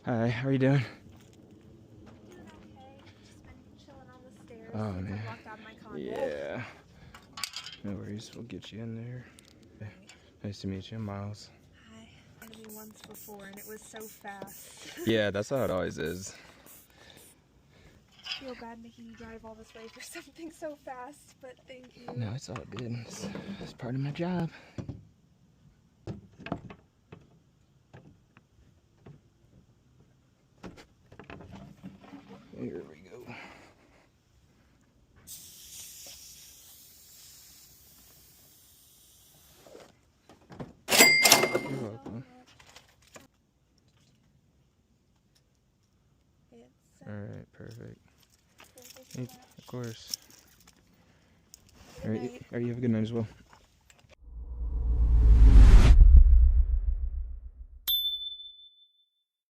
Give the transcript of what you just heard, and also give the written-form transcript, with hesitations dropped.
Hi, how are you doing? Doing okay. Just been chilling on the stairs Oh, since man. I locked out of my condo. Yeah. No worries, we'll get you in there. Right. Nice to meet you, I'm Miles. Hi. I had me once before and it was so fast. Yeah, that's how it always is. I feel bad making you drive all this way for something so fast, but thank you. No, it's all good. It's part of my job. Here we go. You're welcome. Alright, perfect. Of course. Alright, you have a good night as well.